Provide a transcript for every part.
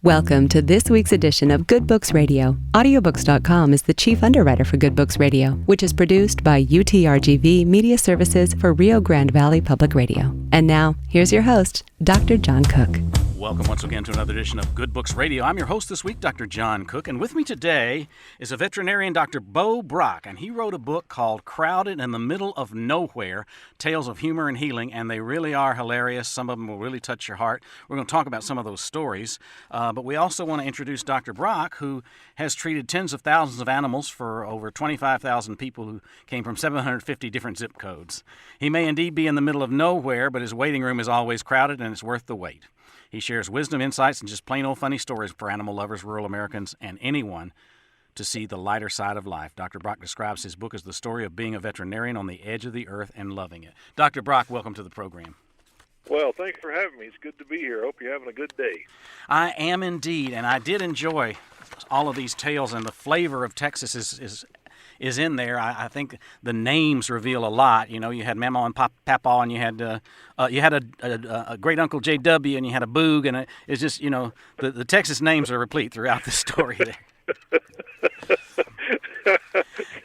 Welcome to this week's edition of Good Books Radio. Audiobooks.com is the chief underwriter for Good Books Radio, which is produced by UTRGV Media Services for Rio Grande Valley Public Radio. And now, here's your host, Dr. John Cook. Welcome once again to another edition of Good Books Radio. I'm your host this week, Dr. John Cook, and with me today is a veterinarian, Dr. Bo Brock, and he wrote a book called Crowded in the Middle of Nowhere, Tales of Humor and Healing, and they really are hilarious. Some of them will really touch your heart. We're going to talk about some of those stories, but we also want to introduce Dr. Brock, who has treated tens of thousands of animals for over 25,000 people who came from 750 different zip codes. He may indeed be in the middle of nowhere, but his waiting room is always crowded, and it's worth the wait. He shares wisdom, insights, and just plain old funny stories for animal lovers, rural Americans, and anyone to see the lighter side of life. Dr. Brock describes his book as the story of being a veterinarian on the edge of the earth and loving it. Dr. Brock, welcome to the program. Well, thanks for having me. It's good to be here. Hope you're having a good day. I am indeed, and I did enjoy all of these tales, and the flavor of Texas is in there. I think the names reveal a lot. You know, you had Mama and Pawpaws, and you had a great Uncle J.W., and you had a Boog, and it's just, you know, the Texas names are replete throughout the story there.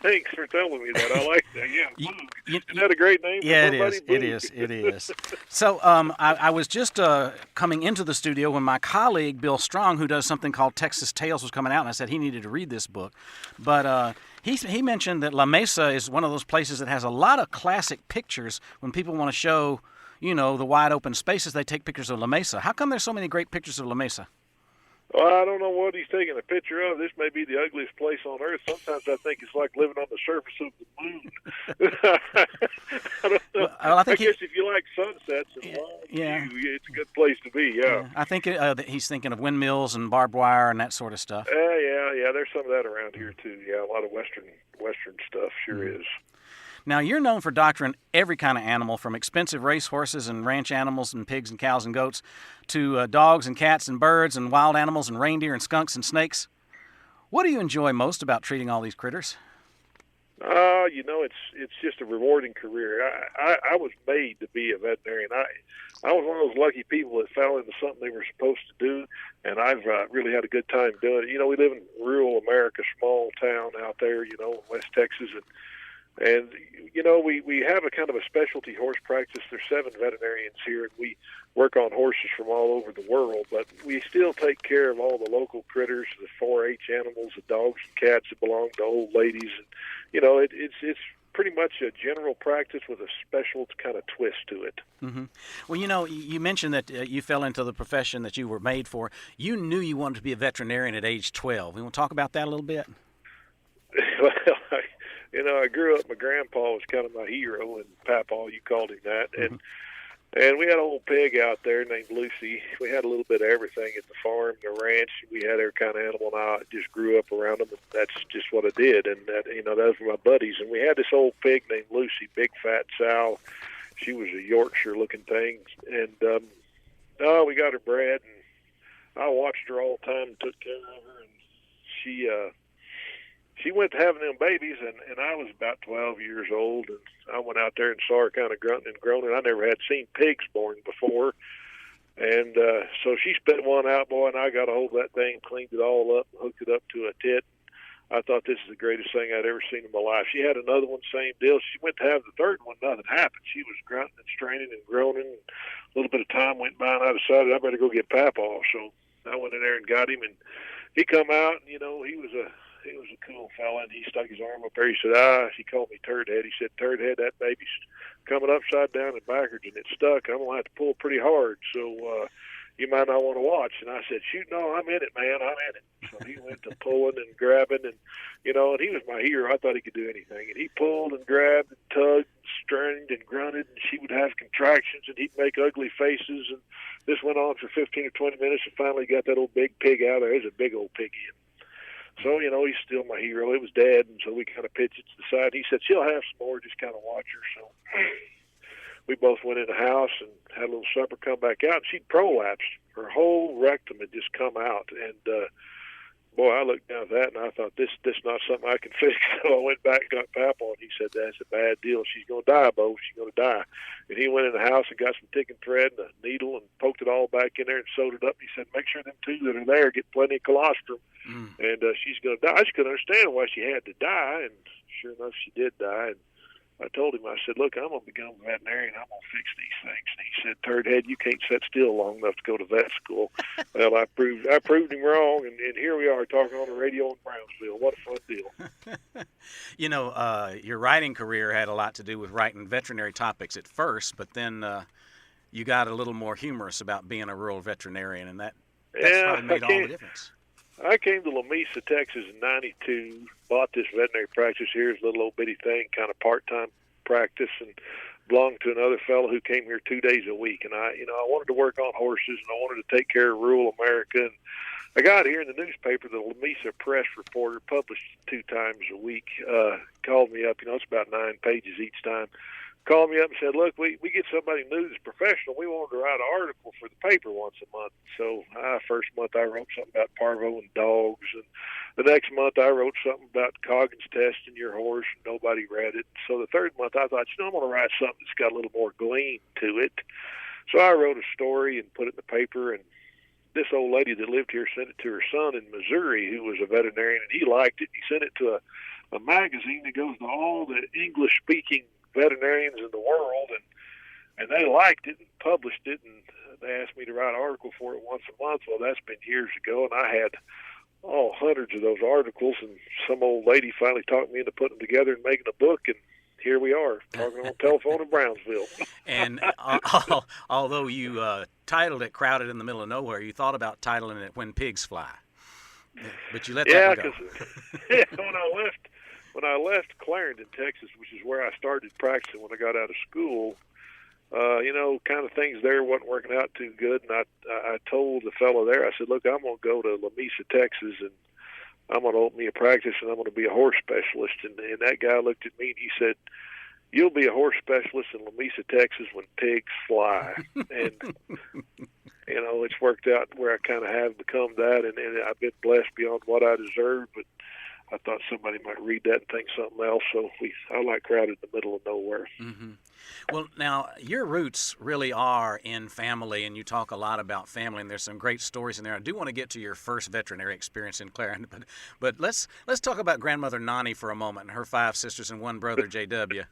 Thanks for telling me that. I like that. Yeah, Boog. Isn't that a great name? Yeah, it is. So I was just coming into the studio when my colleague, Bill Strong, who does something called Texas Tales, was coming out, and I said he needed to read this book. But he mentioned that La Mesa is one of those places that has a lot of classic pictures. When people want to show, you know, the wide open spaces, they take pictures of La Mesa. How come there's so many great pictures of La Mesa? Well, I don't know what he's taking a picture of. This may be the ugliest place on earth. Sometimes I think it's like living on the surface of the moon. I don't know. Well, I guess if you like sunsets and view, it's a good place to be, yeah. I think he's thinking of windmills and barbed wire and that sort of stuff. Yeah. There's some of that around here, too. Yeah, a lot of Western stuff sure is. Now, you're known for doctoring every kind of animal, from expensive racehorses and ranch animals and pigs and cows and goats to dogs and cats and birds and wild animals and reindeer and skunks and snakes. What do you enjoy most about treating all these critters? You know, it's just a rewarding career. I was made to be a veterinarian. I was one of those lucky people that fell into something they were supposed to do, and I've really had a good time doing it. You know, we live in rural America, small town out there, you know, in West Texas, and you know, we have a kind of a specialty horse practice. There's 7 veterinarians here, and we work on horses from all over the world, but we still take care of all the local critters, the 4-H animals, the dogs and cats that belong to old ladies. And, you know, it's pretty much a general practice with a special kind of twist to it. Mm-hmm. Well, you know, you mentioned that you fell into the profession that you were made for. You knew you wanted to be a veterinarian at age 12. We want to talk about that a little bit? Well, you know, I grew up, my grandpa was kind of my hero, and Pawpaws, you called him that. Mm-hmm. And we had an old pig out there named Lucy. We had a little bit of everything at the farm, the ranch. We had every kind of animal, and I just grew up around them, and that's just what I did. And, that, you know, those were my buddies. And we had this old pig named Lucy, big fat sow. She was a Yorkshire-looking thing. And, we got her bred, and I watched her all the time and took care of her. And she went to having them babies, and I was about 12 years old, and I went out there and saw her kind of grunting and groaning. I never had seen pigs born before, and so she spit one out, boy, and I got a hold of that thing, cleaned it all up, hooked it up to a tit. I thought this is the greatest thing I'd ever seen in my life. She had another one, same deal. She went to have the third one, nothing happened. She was grunting and straining and groaning. A little bit of time went by, and I decided I better go get Pawpaws. So I went in there and got him, and he come out, and, you know, he was a cool fella, and he stuck his arm up there. He said, he called me Turd Head. He said, Turd Head, that baby's coming upside down and backwards, and it's stuck. I'm going to have to pull pretty hard, so you might not want to watch. And I said, shoot, no, I'm in it, man. I'm in it. So he went to pulling and grabbing, and, you know, and he was my hero. I thought he could do anything. And he pulled and grabbed and tugged and strained and grunted, and she would have contractions, and he'd make ugly faces. And this went on for 15 or 20 minutes, and finally got that old big pig out there. There's a big old piggy. So, you know, he's still my hero. It was dead, and so we kind of pitched it to the side. He said, she'll have some more, just kind of watch her. So we both went in the house and had a little supper, come back out, and she'd prolapsed. Her whole rectum had just come out, and boy, I looked down at that and I thought, this not something I can fix. So I went back and got Papa, and he said, that's a bad deal. She's going to die, Bo. She's going to die. And he went in the house and got some ticking thread and a needle and poked it all back in there and sewed it up. He said, make sure them two that are there get plenty of colostrum. And she's going to die. I just couldn't understand why she had to die, and sure enough, she did die. And I told him, I said, look, I'm going to become a veterinarian. I'm going to fix these things. And he said, Turdhead, you can't sit still long enough to go to vet school. Well, I proved him wrong, and here we are talking on the radio in Brownsville. What a fun deal. You know, your writing career had a lot to do with writing veterinary topics at first, but then you got a little more humorous about being a rural veterinarian, and that's probably made all the difference. I came to Lamesa, Texas in '92, bought this veterinary practice here, this little old bitty thing, kind of part-time practice, and belonged to another fellow who came here 2 days a week. And I wanted to work on horses, and I wanted to take care of rural America. And I got here in the newspaper, the Lamesa Press reporter, published 2 times a week, called me up. It's about 9 pages each time. Called me up and said, look, we get somebody new that's professional. We wanted to write an article for the paper once a month. So first month I wrote something about parvo and dogs. And the next month I wrote something about Coggins testing your horse, and nobody read it. So the third month I thought, I'm going to write something that's got a little more gleam to it. So I wrote a story and put it in the paper, and this old lady that lived here sent it to her son in Missouri, who was a veterinarian, and he liked it. He sent it to a magazine that goes to all the English-speaking veterinarians in the world, and they liked it and published it, and they asked me to write an article for it once a month. Well, that's been years ago, and I had hundreds of those articles, and some old lady finally talked me into putting them together and making a book, and here we are, talking on the telephone in Brownsville. And although you titled it Crowded in the Middle of Nowhere, you thought about titling it When Pigs Fly. But you let that one go. When I left Clarendon, Texas, which is where I started practicing when I got out of school, kind of things there wasn't working out too good. And I told the fellow there, I said, look, I'm going to go to Lamesa, Texas, and I'm going to open me a practice, and I'm going to be a horse specialist. And that guy looked at me, and he said, you'll be a horse specialist in Lamesa, Texas when pigs fly. And, it's worked out where I kind of have become that, and I've been blessed beyond what I deserve. But I thought somebody might read that and think something else, so I like Crowded in the Middle of Nowhere. Mm-hmm. Well, now, your roots really are in family, and you talk a lot about family, and there's some great stories in there. I do want to get to your first veterinary experience in Clarendon, but let's talk about Grandmother Nani for a moment, and her 5 sisters and 1 brother, J.W.,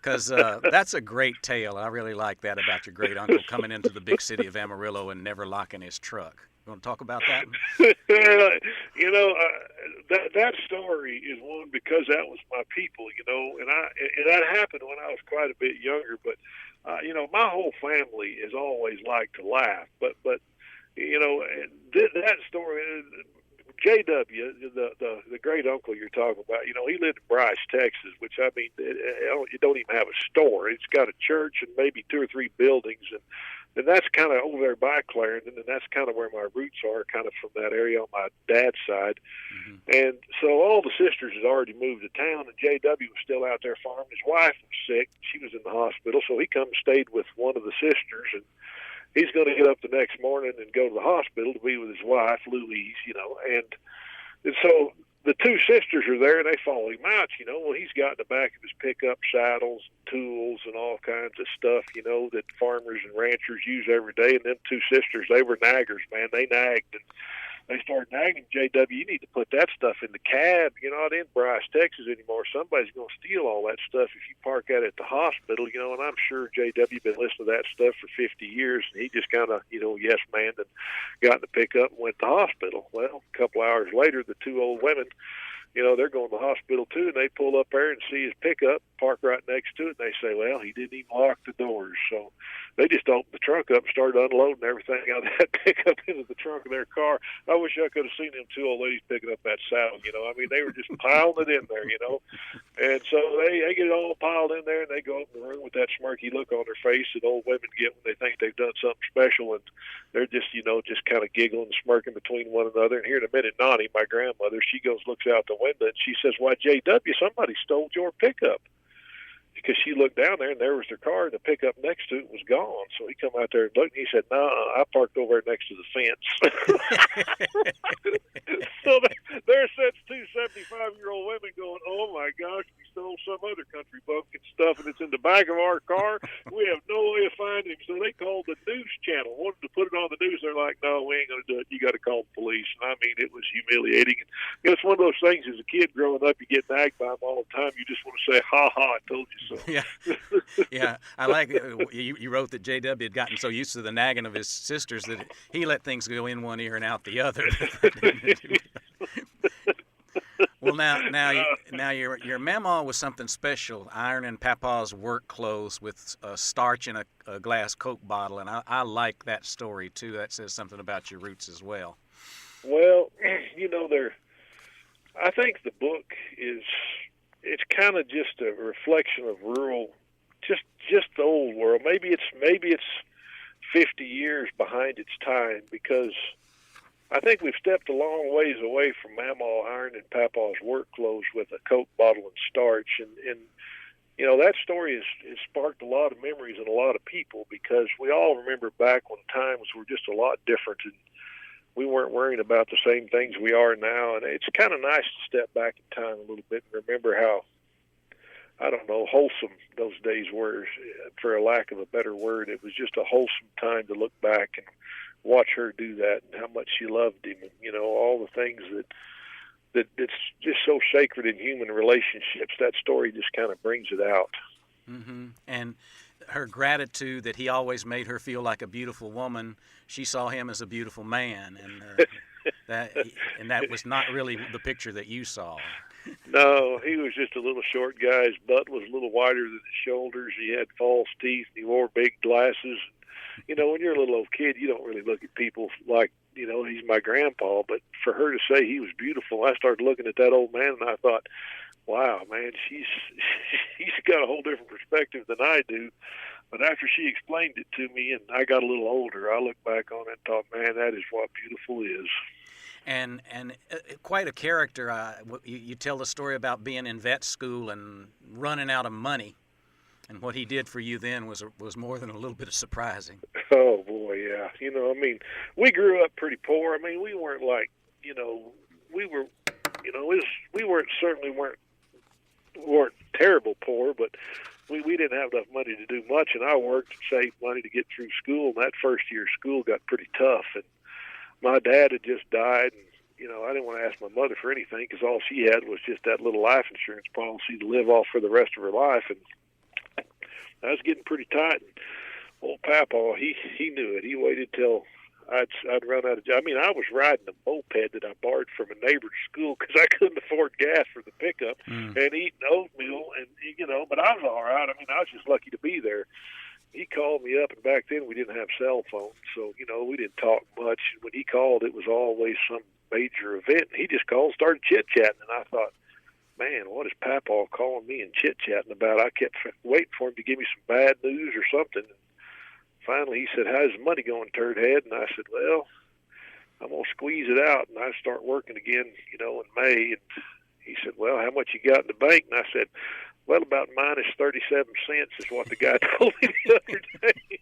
because that's a great tale. I really like that about your great-uncle coming into the big city of Amarillo and never locking his truck. You want to talk about that? That story is one because that was my people, and that happened when I was quite a bit younger. But my whole family has always liked to laugh. But that story, J.W., the great uncle you're talking about, he lived in Bryce, Texas, which it don't even have a store. It's got a church and maybe 2 or 3 buildings, and that's kind of over there by Clarendon, and that's kind of where my roots are, kind of from that area on my dad's side. Mm-hmm. And so all the sisters had already moved to town, and J.W. was still out there farming. His wife was sick. She was in the hospital, so he come and stayed with one of the sisters, and he's going to get up the next morning and go to the hospital to be with his wife, Louise, and so the 2 sisters are there, and they follow him out, Well, he's got in the back of his pickup saddles, tools, and all kinds of stuff, that farmers and ranchers use every day. And them 2 sisters, they were naggers, man. They nagged, and they started nagging J.W., you need to put that stuff in the cab. You're not in Bryce, Texas anymore. Somebody's going to steal all that stuff if you park that at the hospital, and I'm sure J.W. been listening to that stuff for 50 years, and he just kind of, yes, man, and got in the pickup and went to the hospital. Well, a couple hours later, the 2 old women, they're going to the hospital too, and they pull up there and see his pickup, park right next to it, and they say, well, he didn't even lock the doors. So they just opened the trunk up and started unloading everything out of that pickup into the trunk of their car. I wish I could have seen them 2 old ladies picking up that saddle, they were just piling it in there, And so they get it all piled in there, and they go up in the room with that smirky look on their face that old women get when they think they've done something special, and they're just, just kind of giggling and smirking between one another. And here in a minute, Nani, my grandmother, she goes, looks out the window, and she says, why, J.W., somebody stole your pickup. because she looked down there and there was their car, and the pickup next to it was gone. So he come out there and looked, and he said, "No, I parked over there next to the fence." So there sits two 75-year-old women going, "Oh my gosh, we stole some other country bumpkin stuff, and it's in the back of our car. We have no way of finding him." So they called the news channel, wanted to put it on the news. They're like, "No, we ain't going to do it. You got to call the police." And I mean, it was humiliating. And, you know, it's one of those things. As a kid growing up, you get nagged by them all the time. You just want to say, "Ha ha, I told you so." Yeah, yeah. I like you wrote that J.W. had gotten so used to the nagging of his sisters that he let things go in one ear and out the other. Well, now your mama was something special, ironing Pawpaws work clothes with starch in a glass Coke bottle, and I like that story too. That says something about your roots as well. Well, you know, I think the book it's kind of just a reflection of rural, just the old world. Maybe it's 50 years behind its time, because I think we've stepped a long ways away from Mamaw ironing Pawpaw's work clothes with a Coke bottle and starch. And you know, that story has sparked a lot of memories in a lot of people, because we all remember back when times were just a lot different, and we weren't worrying about the same things we are now. And it's kind of nice to step back in time a little bit and remember how, I don't know, wholesome those days were, for a lack of a better word. It was just a wholesome time to look back and watch her do that, and how much she loved him, and, you know, all the things that it's just so sacred in human relationships. That story just kind of brings it out. Mm-hmm. And her gratitude that he always made her feel like a beautiful woman. She saw him as a beautiful man, and that was not really the picture that you saw. No, he was just a little short guy. His butt was a little wider than his shoulders. He had false teeth, and he wore big glasses. You know, when you're a little old kid, you don't really look at people like, you know, he's my grandpa. But for her to say he was beautiful, I started looking at that old man, and I thought, wow, man, he's got a whole different perspective than I do. But after she explained it to me and I got a little older, I looked back on it and thought, man, that is what beautiful is. And quite a character. You tell the story about being in vet school and running out of money. And what he did for you then was more than a little bit of surprising. Oh, boy, yeah. You know, I mean, we grew up pretty poor. I mean, we weren't like, you know, we were, you know, we weren't terrible poor, but we didn't have enough money to do much, and I worked and saved money to get through school, and that first year of school got pretty tough. And my dad had just died, and, you know, I didn't want to ask my mother for anything, because all she had was just that little life insurance policy to live off for the rest of her life. And I was getting pretty tight, and old Pawpaw, he knew it. He waited till I'd run out of job. I mean, I was riding a moped that I borrowed from a neighbor's school because I couldn't afford gas for the pickup, and eating oatmeal, and, you know, but I was all right. I mean, I was just lucky to be there. He called me up, and back then we didn't have cell phones, so, you know, we didn't talk much. When he called, it was always some major event. He just called and started chit-chatting, and I thought, man, what is Pawpaw calling me and chit-chatting about? I kept waiting for him to give me some bad news or something. And finally, he said, how's the money going, turd head? And I said, well, I'm going to squeeze it out. And I start working again, you know, in May. And he said, well, how much you got in the bank? And I said, well, about minus 37 cents is what the guy told me the other day.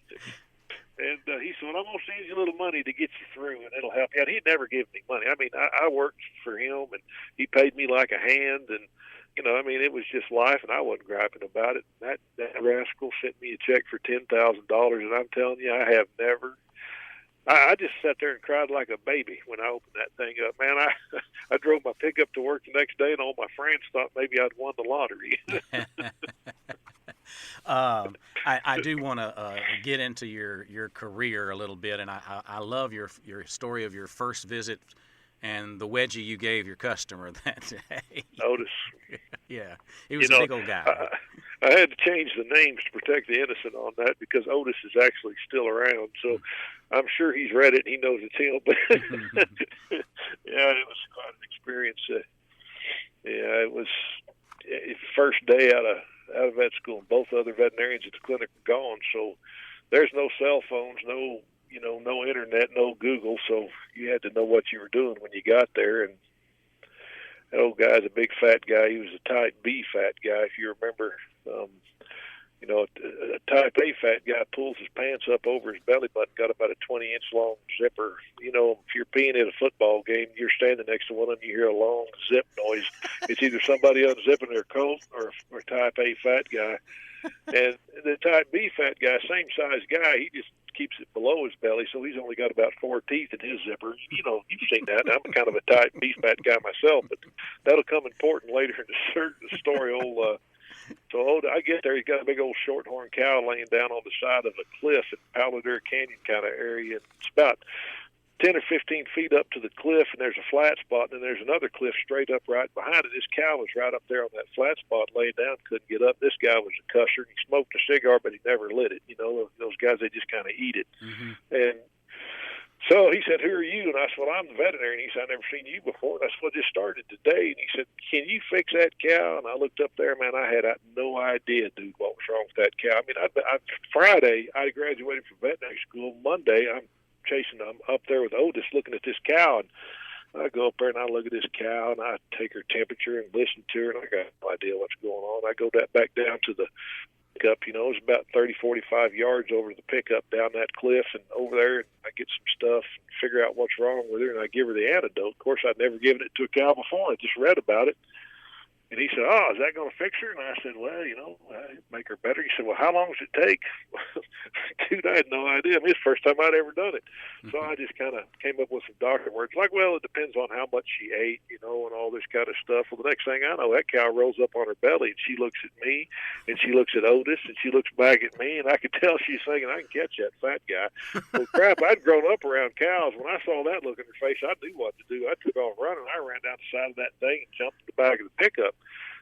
And he said, well, I'm going to send you a little money to get you through, and it'll help you out. He'd never given me money. I mean, I worked for him, and he paid me like a hand, and, you know, I mean, it was just life, and I wasn't griping about it. And that rascal sent me a check for $10,000, and I'm telling you, I have never. I just sat there and cried like a baby when I opened that thing up. Man, I drove my pickup to work the next day, and all my friends thought maybe I'd won the lottery. I do want to get into your career a little bit, and I love your story of your first visit and the wedgie you gave your customer that day. Otis. Yeah, he was a big old guy. I had to change the names to protect the innocent on that, because Otis is actually still around. So I'm sure he's read it and he knows it's him. But yeah, it was quite an experience. Yeah, it was first day out of vet school, and both other veterinarians at the clinic were gone. So there's no cell phones, no internet, no Google. So you had to know what you were doing when you got there. And that old guy's a big fat guy. He was a type B fat guy, if you remember. you know, a type A fat guy pulls his pants up over his belly button, got about a 20-inch long zipper. You know, if you're peeing at a football game, you're standing next to one of them, you hear a long zip noise. It's either somebody unzipping their coat or type A fat guy. And the type B fat guy, same size guy, he just keeps it below his belly, so he's only got about 4 teeth in his zipper. You know, you've seen that. I'm kind of a type B fat guy myself, but that'll come important later in the story. So I get there, he's got a big old shorthorn cow laying down on the side of a cliff in Paladar Canyon kind of area. It's about 10 or 15 feet up to the cliff, and there's a flat spot, and then there's another cliff straight up right behind it. This cow was right up there on that flat spot, laying down, couldn't get up. This guy was a cusser, and he smoked a cigar, but he never lit it. You know, those guys, they just kind of eat it. Mm-hmm. And so he said, "Who are you?" And I said, "Well, I'm the veterinarian." He said, "I've never seen you before." And I said, "Well, just started today." And he said, "Can you fix that cow?" And I looked up there, man, I had no idea, dude, what was wrong with that cow. I mean, Friday, I graduated from veterinary school. Monday, I'm up there with Otis looking at this cow, and I go up there and I look at this cow and I take her temperature and listen to her, and I got no idea what's going on. I go back down to the pickup, you know, it's about 30, 45 yards over the pickup down that cliff, and over there and I get some stuff and figure out what's wrong with her, and I give her the antidote. Of course, I'd never given it to a cow before. I just read about it. And he said, "Oh, is that going to fix her?" And I said, "Well, you know, make her better." He said, "Well, how long does it take?" Dude, I had no idea. I mean, it's the first time I'd ever done it. So I just kind of came up with some doctor words like, well, it depends on how much she ate, you know, and all this kind of stuff. Well, the next thing I know, that cow rolls up on her belly, and she looks at me, and she looks at Otis, and she looks back at me, and I could tell she's thinking, "I can catch that fat guy." Well, crap, I'd grown up around cows. When I saw that look in her face, I knew what to do. I took off running. I ran down the side of that thing and jumped in the back of the pickup.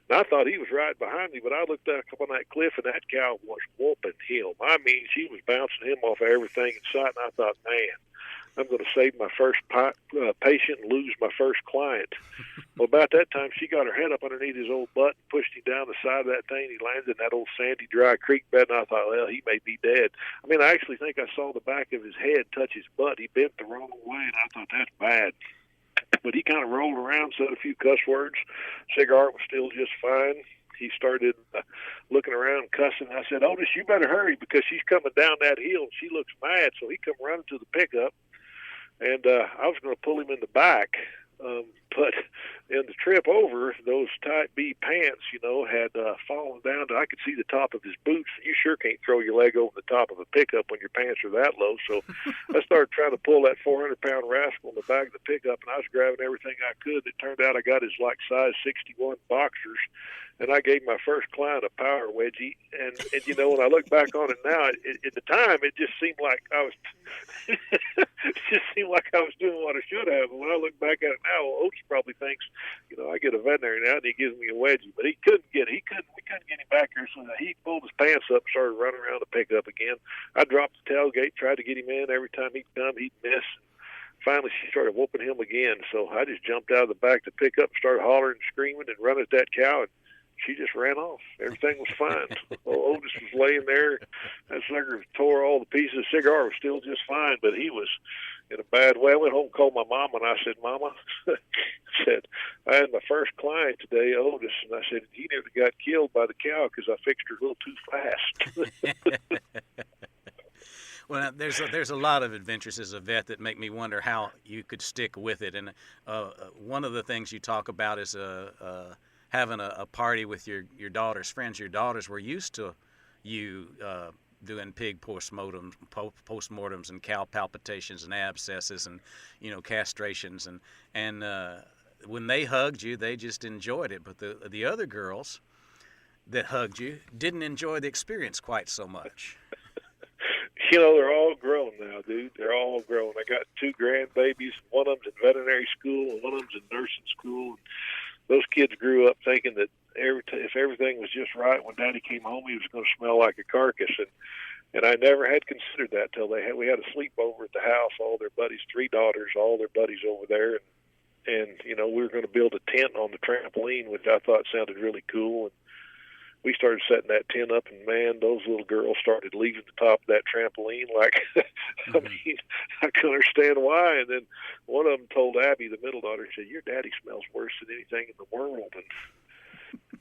And I thought he was right behind me, but I looked up on that cliff, and that cow was whooping him. I mean, she was bouncing him off of everything in sight, and I thought, man, I'm going to save my first patient and lose my first client. Well, about that time, she got her head up underneath his old butt and pushed him down the side of that thing. He landed in that old sandy, dry creek bed, and I thought, well, he may be dead. I mean, I actually think I saw the back of his head touch his butt. He bent the wrong way, and I thought, that's bad. But he kind of rolled around, said a few cuss words. Cigar was still just fine. He started looking around, cussing. I said, "Otis, you better hurry because she's coming down that hill, and she looks mad." So he come running to the pickup, and I was going to pull him in the back. But in the trip over, those type B pants, you know, had fallen down. I could see the top of his boots. You sure can't throw your leg over the top of a pickup when your pants are that low. So I started trying to pull that 400-pound rascal in the back of the pickup, and I was grabbing everything I could. It turned out I got his like size 61 boxers, and I gave my first client a power wedgie. And you know, when I look back on it now, at the time, it just seemed like I was doing what I should have. And when I look back at it now, well, Otis probably thinks, you know, I get a veterinary now and he gives me a wedgie, but we couldn't get him back there. So he pulled his pants up and started running around the pickup again. I dropped the tailgate, tried to get him in. Every time he'd come, he'd miss. Finally, she started whooping him again. So I just jumped out of the back of the pickup and started hollering and screaming and running at that cow, and she just ran off. Everything was fine. Well, Otis was laying there. That sucker tore all the pieces. The cigar was still just fine, but he was in a bad way. I went home and called my mom, and I said, "Mama," I said, "I had my first client today, Otis." And I said, "He never got killed by the cow because I fixed her a little too fast." Well, there's a lot of adventures as a vet that make me wonder how you could stick with it. And one of the things you talk about is having a party with your daughter's friends. Your daughters were used to you doing pig postmortems and cow palpitations and abscesses and, you know, castrations, and when they hugged you, they just enjoyed it. But the other girls that hugged you didn't enjoy the experience quite so much. You know, they're all grown now, dude. They're all grown. I got 2 grandbabies. One of them's in veterinary school, and one of them's in nursing school. And those kids grew up thinking that if everything was just right, when Daddy came home, he was going to smell like a carcass. And I never had considered that till we had a sleepover at the house. All their buddies, 3 daughters, all their buddies over there, and you know, we were going to build a tent on the trampoline, which I thought sounded really cool. And we started setting that tent up, and man, those little girls started leaving the top of that trampoline. Like, I mean, I couldn't understand why. And then one of them told Abby, the middle daughter, said, "Your daddy smells worse than anything in the world." And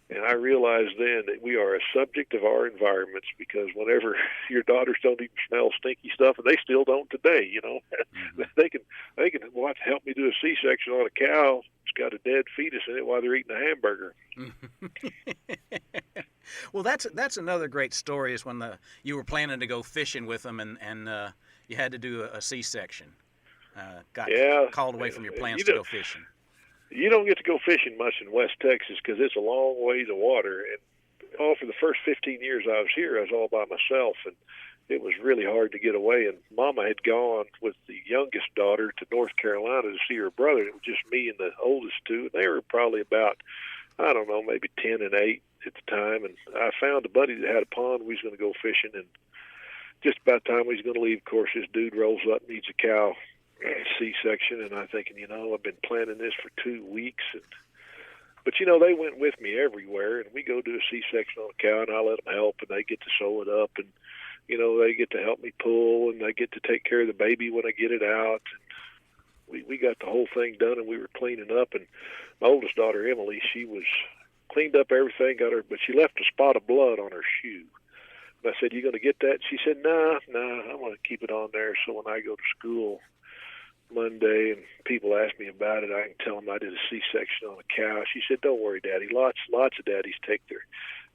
And I realized then that we are a subject of our environments, because whenever your daughters don't even smell stinky stuff, and they still don't today, Mm-hmm. they can help me do a C-section on a cow. It's got a dead fetus in it while they're eating a hamburger. Well, that's another great story, is when you were planning to go fishing with them and you had to do a C-section. Got called away from your plans to go fishing. You don't get to go fishing much in West Texas because it's a long ways of water. And for the first 15 years I was here, I was all by myself, and it was really hard to get away. And Mama had gone with the youngest daughter to North Carolina to see her brother. It was just me and the oldest two, and they were probably about, I don't know, maybe 10 and 8 at the time. And I found a buddy that had a pond. We was going to go fishing, and just about the time we was going to leave, of course, this dude rolls up and needs a cow C-section, and I'm thinking, I've been planning this for 2 weeks, but they went with me everywhere, and we go do a C-section on a cow, and I let them help, and they get to sew it up, and they get to help me pull, and they get to take care of the baby when I get it out. And we got the whole thing done, and we were cleaning up, and my oldest daughter Emily, she was cleaned up everything, but she left a spot of blood on her shoe. And I said, "You going to get that?" She said, "Nah, I'm going to keep it on there, so when I go to school Monday and people ask me about it, I can tell them I did a C-section on a cow." She said, "Don't worry, Daddy. Lots of daddies take their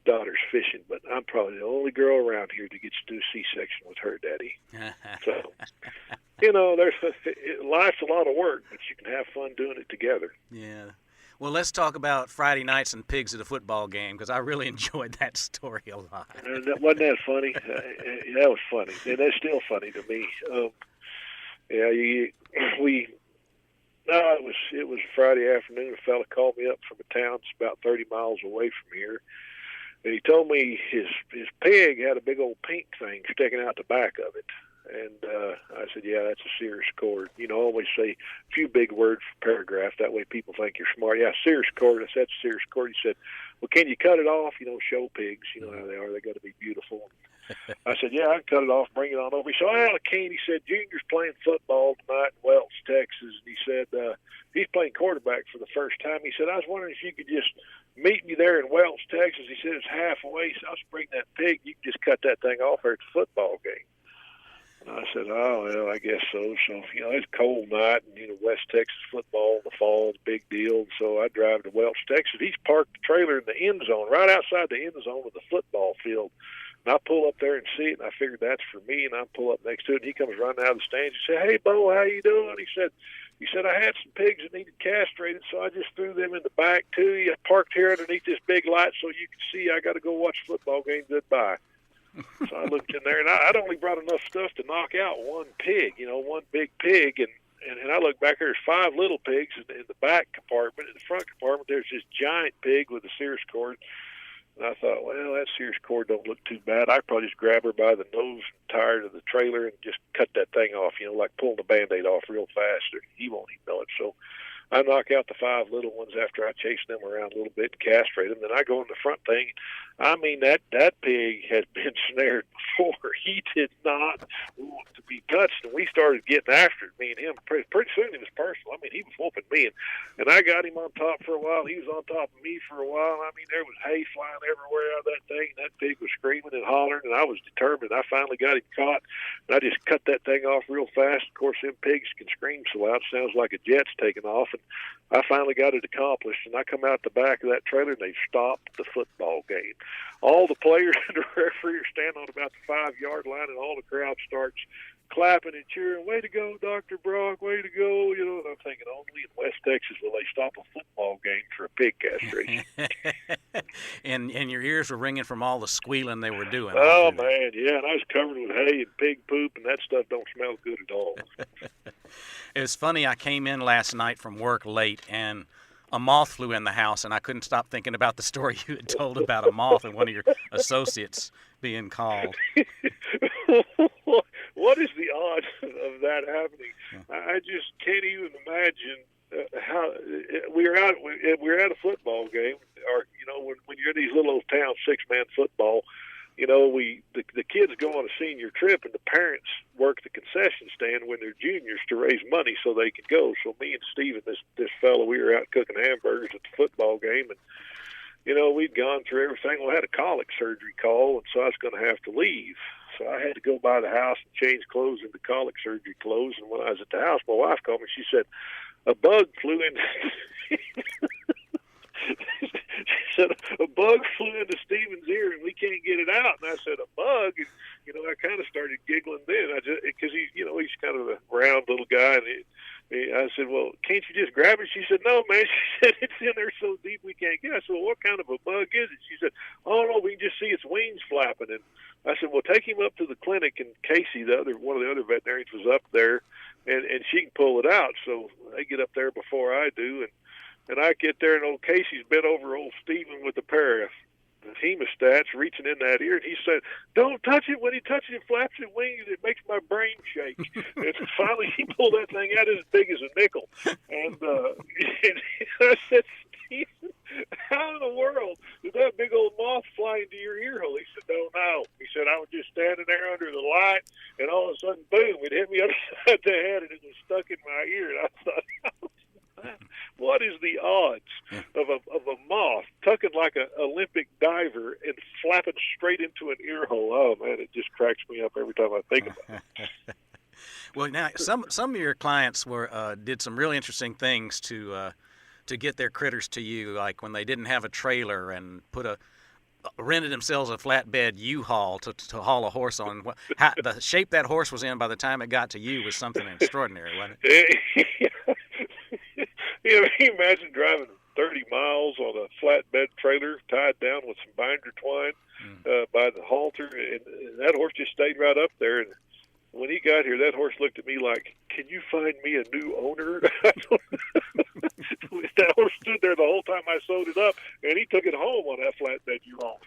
daughters fishing, but I'm probably the only girl around here that gets to do a C-section with her daddy." So, life's a lot of work, but you can have fun doing it together. Yeah. Well, let's talk about Friday nights and pigs at a football game, because I really enjoyed that story a lot. Wasn't that funny? That was funny, and that's still funny to me. It was Friday afternoon. A fella called me up from a town that's about 30 miles away from here, and he told me his pig had a big old pink thing sticking out the back of it. And I said, "Yeah, that's a Sears cord." Always say a few big words for paragraph. That way people think you're smart. "Yeah, Sears cord." I said, "That's a Sears cord." He said, "Well, can you cut it off? Show pigs. You know how they are. They got to be beautiful." I said, "Yeah, I can cut it off, bring it on over." He said, "Well, I can't." He said, "Junior's playing football tonight in Welch, Texas." And he said, he's playing quarterback for the first time. He said, "I was wondering if you could just meet me there in Welch, Texas." He said, "It's halfway, so I'll just bring that pig. You can just cut that thing off there at the football game." And I said, "Oh, well, I guess so." So, it's a cold night, and, West Texas football in the fall is a big deal. And so I drive to Welch, Texas. He's parked the trailer in the end zone, right outside the end zone of the football field. And I pull up there and see it, and I figured that's for me, and I pull up next to it, and he comes running out of the stands. He said, "Hey, Bo, how you doing?" He said, "I had some pigs that needed castrated, so I just threw them in the back to you. I parked here underneath this big light so you can see. I got to go watch a football game. Goodbye." So I looked in there, and I'd only brought enough stuff to knock out one pig, one big pig, and I look back, there's 5 little pigs in the back compartment. In the front compartment, there's this giant pig with a Sears cord. And I thought, well, that Sears cord don't look too bad. I'd probably just grab her by the nose, tired of the trailer, and just cut that thing off, like pulling the Band-Aid off real fast. Or he won't even know it. So I knock out the 5 little ones after I chase them around a little bit and castrate them. Then I go in the front thing. I mean, that pig has been snared before. He did not want to be touched, and we started getting after it, me and him. Pretty soon it was personal. I mean, he was whooping me, and I got him on top for a while. He was on top of me for a while. I mean, there was hay flying everywhere out of that thing, and that pig was screaming and hollering, and I was determined. I finally got him caught, and I just cut that thing off real fast. Of course, them pigs can scream so loud, it sounds like a jet's taking off, and I finally got it accomplished, and I come out the back of that trailer, and they stopped the football game. All the players and the referee are standing on about the 5-yard line, and all the crowd starts clapping and cheering. "Way to go, Dr. Brock, way to go." And I'm thinking, only in West Texas will they stop a football game for a pig castration. and your ears were ringing from all the squealing they were doing. Oh, man, yeah, and I was covered with hay and pig poop, and that stuff don't smell good at all. It was funny, I came in last night from work late, and a moth flew in the house, and I couldn't stop thinking about the story you had told about a moth and one of your associates being called. What is the odds of that happening? I just can't even imagine how we're at a football game, or when you're in these little old towns, 6-man football. The kids go on a senior trip, and the parents work the concession stand when they're juniors to raise money so they can go. So me and Steve and this fellow, we were out cooking hamburgers at the football game, and we'd gone through everything. Well, I had a colic surgery call, and so I was going to have to leave. So I had to go by the house and change clothes into colic surgery clothes. And when I was at the house, my wife called me. She said, a bug flew in. She said, a bug flew into Stephen's ear and we can't get it out. And I said, a bug? And, I kind of started giggling then. Because he's kind of a round little guy. And I said, well, can't you just grab it? She said, no, man. She said, it's in there so deep we can't get it. I said, well, what kind of a bug is it? She said, oh, no, we can just see its wings flapping. And I said, well, take him up to the clinic. And Casey, one of the other veterinarians, was up there, and she can pull it out. So they get up there before I do. And I get there, and old Casey's bent over old Stephen with a pair of hemostats reaching in that ear, and he said, don't touch it. When he touches it, flaps its wings, it makes my brain shake. And finally he pulled that thing out as big as a nickel. And I said, Stephen, how in the world did that big old moth fly into your ear hole? He said, don't know. He said, I was just standing there under the light, and all of a sudden, boom, it hit me upside the head, and it was stuck in my ear. And I thought, what is the odds of a moth tucking like an Olympic diver and flapping straight into an ear hole? Oh, man, it just cracks me up every time I think about it. Well, now, some of your clients did some really interesting things to get their critters to you, like when they didn't have a trailer and rented themselves a flatbed U-Haul to haul a horse on. The shape that horse was in by the time it got to you was something extraordinary, wasn't it? Can you imagine driving 30 miles on a flatbed trailer tied down with some binder twine by the halter, and that horse just stayed right up there. And when he got here, that horse looked at me like, can you find me a new owner? That horse stood there the whole time I sewed it up, and he took it home on that flatbed U-Haul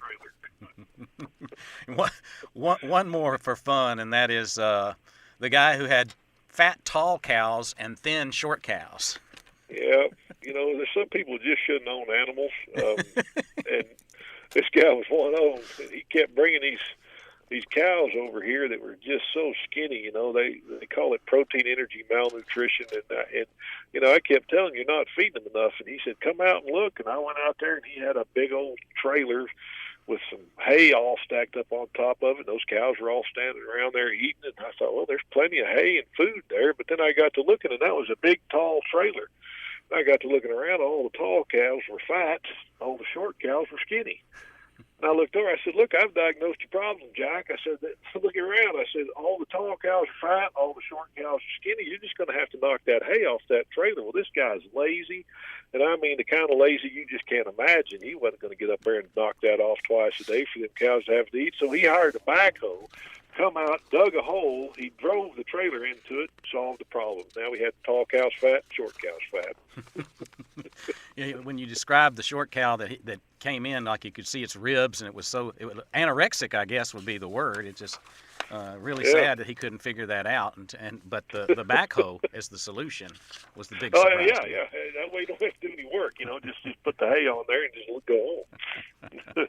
trailer. One more for fun, and that is the guy who had fat, tall cows and thin, short cows. Yeah, there's some people just shouldn't own animals, and this guy was one of them. And he kept bringing these cows over here that were just so skinny. They call it protein energy malnutrition, and I kept telling him, you're not feeding them enough. And he said, come out and look. And I went out there, and he had a big old trailer with some hay all stacked up on top of it. Those cows were all standing around there eating it. And I thought, well, there's plenty of hay and food there. But then I got to looking, and that was a big, tall trailer. I got to looking around. All the tall cows were fat. All the short cows were skinny. And I looked over. I said, look, I've diagnosed your problem, Jack. I said, looking around, I said, all the tall cows are fat, all the short cows are skinny. You're just going to have to knock that hay off that trailer. Well, this guy's lazy. And I mean the kind of lazy you just can't imagine. He wasn't going to get up there and knock that off twice a day for them cows to have to eat. So he hired a backhoe, come out, dug a hole. He drove the trailer into it, solved the problem. Now we had tall cows fat, short cows fat. When you described the short cow that came in, like you could see its ribs, and it was anorexic, I guess would be the word. It's just really sad that he couldn't figure that out. But the backhoe as the solution was the big surprise. Oh, yeah. That way you don't have to do any work. Just put the hay on there and just go home.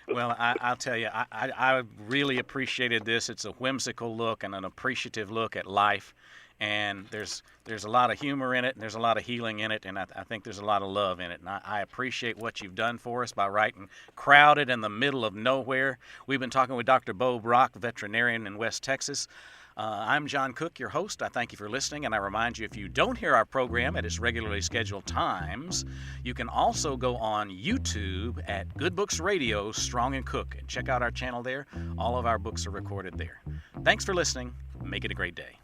Well, I'll tell you, I really appreciated this. It's a whimsical look and an appreciative look at life. And there's a lot of humor in it, and there's a lot of healing in it, and I think there's a lot of love in it. And I appreciate what you've done for us by writing Crowded in the Middle of Nowhere. We've been talking with Dr. Bo Brock, veterinarian in West Texas. I'm John Cook, your host. I thank you for listening, and I remind you, if you don't hear our program at its regularly scheduled times, you can also go on YouTube at Good Books Radio, Strong and Cook, and check out our channel there. All of our books are recorded there. Thanks for listening. Make it a great day.